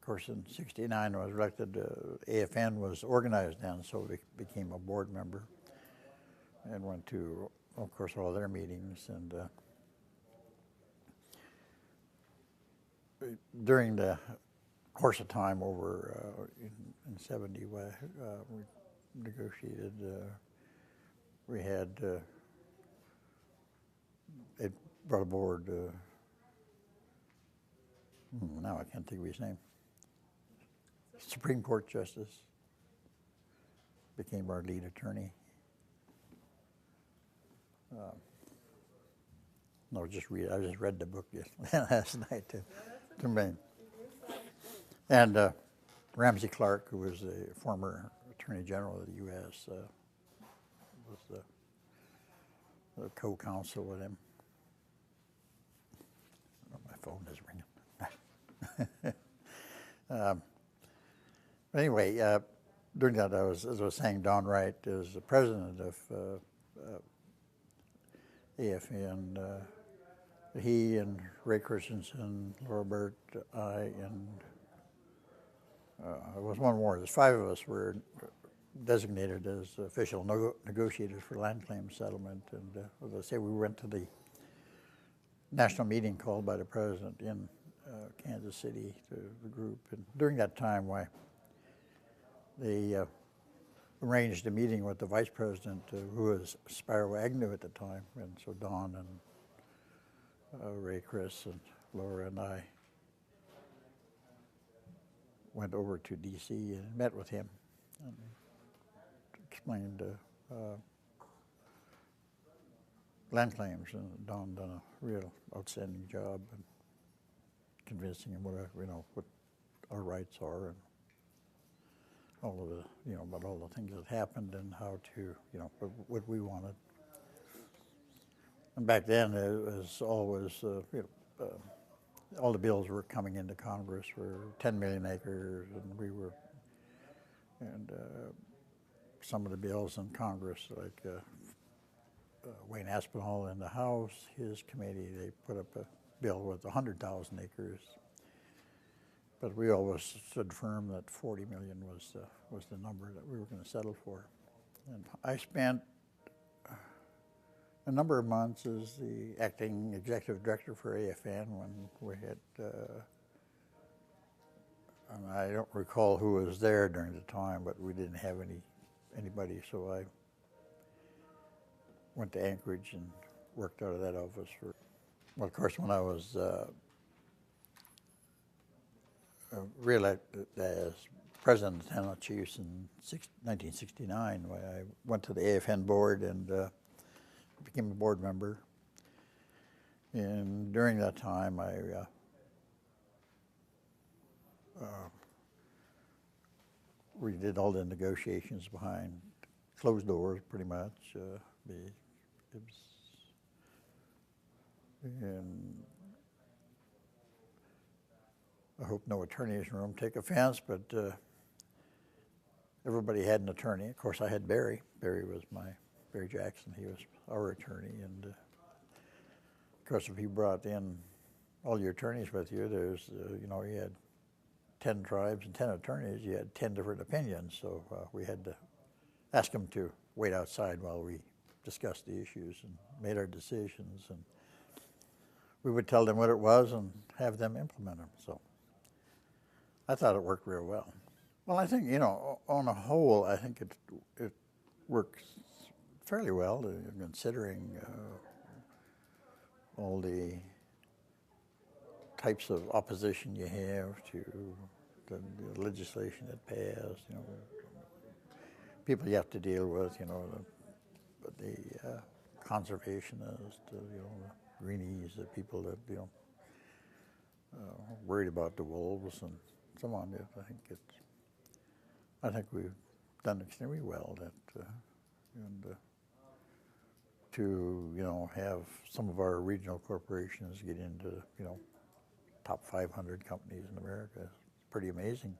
course, in '69 I was elected. AFN was organized then, so I became a board member and went to, of course, all their meetings. And during the course of time over in '70, we negotiated. We had it brought aboard. Now I can't think of his name. Supreme Court Justice became our lead attorney. No, I just read the book last night to me. And Ramsey Clark, who was the former Attorney General of the U.S., was the co-counsel with him. Oh, my phone is ringing. Anyway, during that, as I was saying, Don Wright is the president of AFN. He and Ray Christensen, Laura Burt, I, and there was one more. There's 5 of us were designated as official negotiators for land claim settlement. And as I say, we went to the national meeting called by the president in Kansas City to the group. And during that time, they arranged a meeting with the vice president, who was Spiro Agnew at the time. And so Don and Ray, Chris, and Laura and I went over to D.C. and met with him and explained land claims. And Don done a real outstanding job in convincing him what our rights are and all of the, about all the things that happened and how to, what we wanted. And back then it was always, all the bills were coming into Congress were 10 million acres, and some of the bills in Congress, like Wayne Aspinall in the House, his committee, they put up a bill with 100,000 acres. But we always stood firm that 40 million was the number that we were going to settle for. And I spent a number of months as the acting executive director for AFN when we had, and I don't recall who was there during the time, but we didn't have anybody, so I went to Anchorage and worked out of that office for, well, of course, when I was re-elected as president of the Tenant Chiefs in 1969, I went to the AFN board and became a board member. And during that time, we did all the negotiations behind closed doors, pretty much. And I hope no attorneys in the room take offense, but everybody had an attorney. Of course, I had Barry. Barry Jackson. He was our attorney, and of course, if you brought in all your attorneys with you, there's, you had 10 tribes and 10 attorneys. You had 10 different opinions, so we had to ask them to wait outside while we discussed the issues and made our decisions, and we would tell them what it was and have them implement them. So I thought it worked real well. Well, I think, on a whole, I think it works fairly well, considering all the types of opposition you have to the legislation that passed, people you have to deal with, the conservationists, the greenies, the people that, worried about the wolves and so on. I think we've done extremely well to have some of our regional corporations get into top 500 companies in America. It's pretty amazing.